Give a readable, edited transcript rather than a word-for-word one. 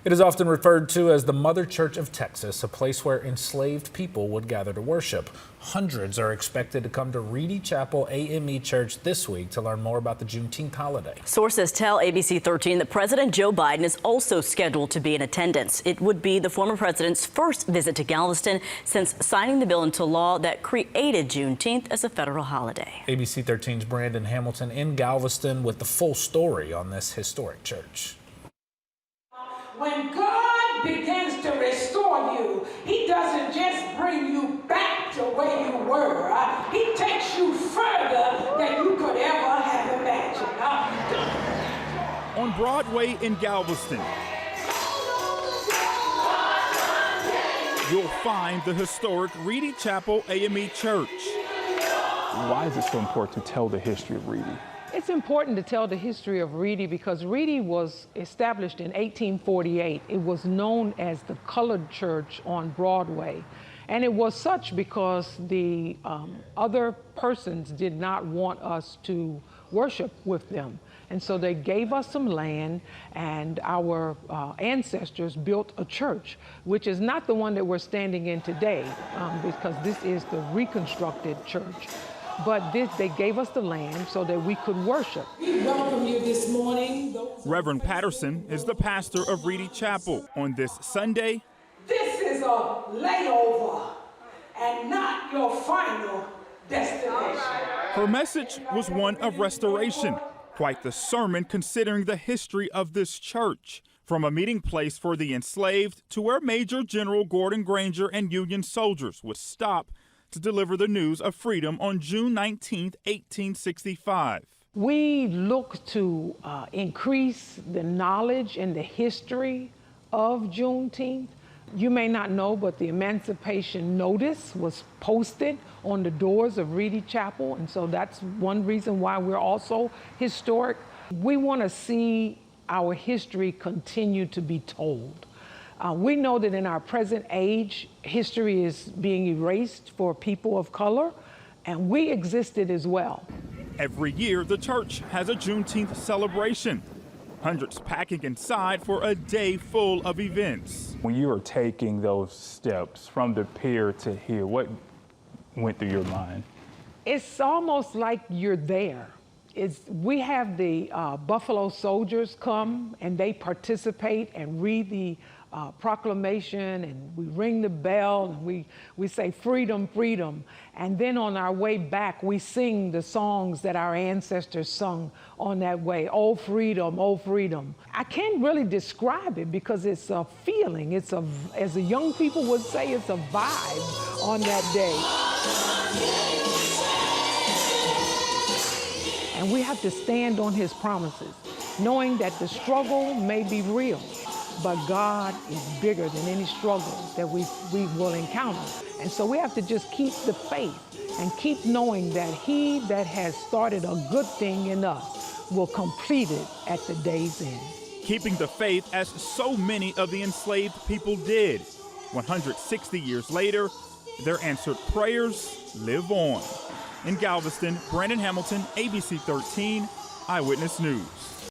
It is often referred to as the Mother Church of Texas, a place where enslaved people would gather to worship. Hundreds are expected to come to Reedy Chapel AME Church this week to learn more about the Juneteenth holiday. Sources tell ABC 13 that President Joe Biden is also scheduled to be in attendance. It would be the former president's first visit to Galveston since signing the bill into law that created Juneteenth as a federal holiday. ABC 13's Brandon Hamilton in Galveston with the full story on this historic church. When God begins to restore you, He doesn't just bring you back to where you were. He takes you further than you could ever have imagined. On Broadway in Galveston, you'll find the historic Reedy Chapel AME Church. Why is it so important to tell the history of Reedy? It's important to tell the history of Reedy because Reedy was established in 1848. It was known as the Colored Church on Broadway. And it was such because the other persons did not want us to worship with them. And so they gave us some land, and our ancestors built a church, which is not the one that we're standing in today, because this is the reconstructed church. But they gave us the land so that we could worship. We welcome you this morning. Reverend Patterson is the pastor of Reedy Chapel. On this Sunday, this is a layover and not your final destination. her message was one of restoration. Quite the sermon considering the history of this church. From a meeting place for the enslaved to where Major General Gordon Granger and Union soldiers would stop to deliver the news of freedom on June 19, 1865. We look to increase the knowledge and the history of Juneteenth. You may not know, but the Emancipation Notice was posted on the doors of Reedy Chapel, and so that's one reason why we're also historic. We want to see our history continue to be told. We know that in our present age, history is being erased for people of color, and we existed as well. Every year, the church has a Juneteenth celebration. Hundreds packing inside for a day full of events. When you are taking those steps from the pier to here, what went through your mind? It's almost like you're there. We have the Buffalo Soldiers come and they participate and read the proclamation, and we ring the bell and we say freedom, freedom. And then on our way back, we sing the songs that our ancestors sung on that way. Oh, freedom, oh, freedom. I can't really describe it because it's a feeling. As the young people would say, it's a vibe on that day. And we have to stand on His promises, knowing that the struggle may be real, but God is bigger than any struggle that we will encounter. And so we have to just keep the faith and keep knowing that He that has started a good thing in us will complete it at the day's end. Keeping the faith as so many of the enslaved people did. 160 years later, their answered prayers live on. In Galveston, Brandon Hamilton, ABC 13, Eyewitness News.